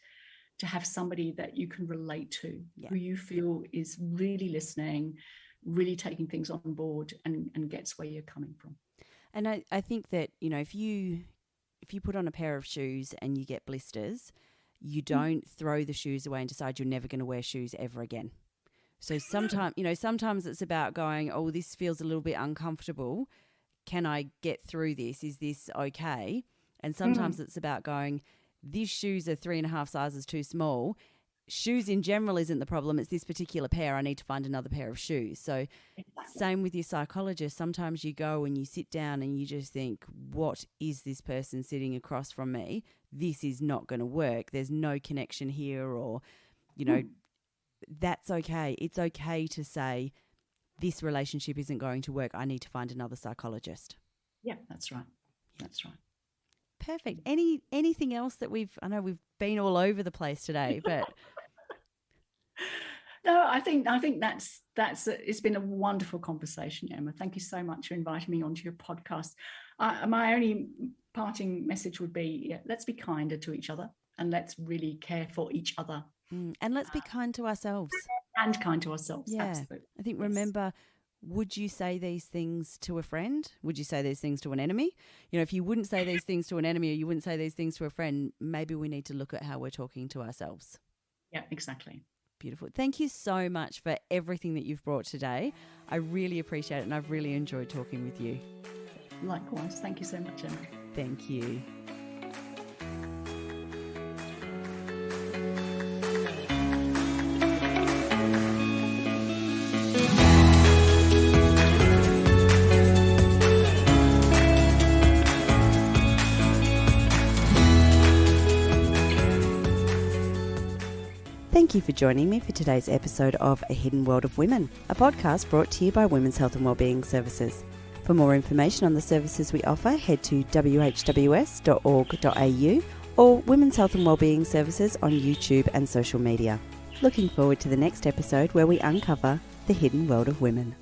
to have somebody that you can relate to, who you feel is really listening, really taking things on board, and gets where you're coming from. And I think that, if you put on a pair of shoes and you get blisters, you don't throw the shoes away and decide you're never going to wear shoes ever again. So sometimes it's about going, oh, this feels a little bit uncomfortable. Can I get through this? Is this okay? And sometimes it's about going, these shoes are 3.5 sizes too small. Shoes in general isn't the problem. It's this particular pair. I need to find another pair of shoes. So same with your psychologist. Sometimes you go and you sit down and you just think, what is this person sitting across from me? This is not going to work. There's no connection here, or, that's okay. It's okay to say this relationship isn't going to work. I need to find another psychologist. Yeah, that's right. That's right. Perfect. Anything else that I know we've been all over the place today, but no, I think that's it's been a wonderful conversation, Emma. Thank you so much for inviting me onto your podcast. My only parting message would be, let's be kinder to each other, and let's really care for each other. And let's be kind to ourselves. And kind to ourselves, yeah. Absolutely. I think, remember, would you say these things to a friend? Would you say these things to an enemy? If you wouldn't say these things to an enemy, or you wouldn't say these things to a friend, maybe we need to look at how we're talking to ourselves. Yeah, exactly. Beautiful. Thank you so much for everything that you've brought today. I really appreciate it, and I've really enjoyed talking with you. Likewise. Thank you so much, Emma. Thank you. Thank you for joining me for today's episode of A Hidden World of Women, a podcast brought to you by Women's Health and Wellbeing Services. For more information on the services we offer, head to whws.org.au or Women's Health and Wellbeing Services on YouTube and social media. Looking forward to the next episode where we uncover the hidden world of women.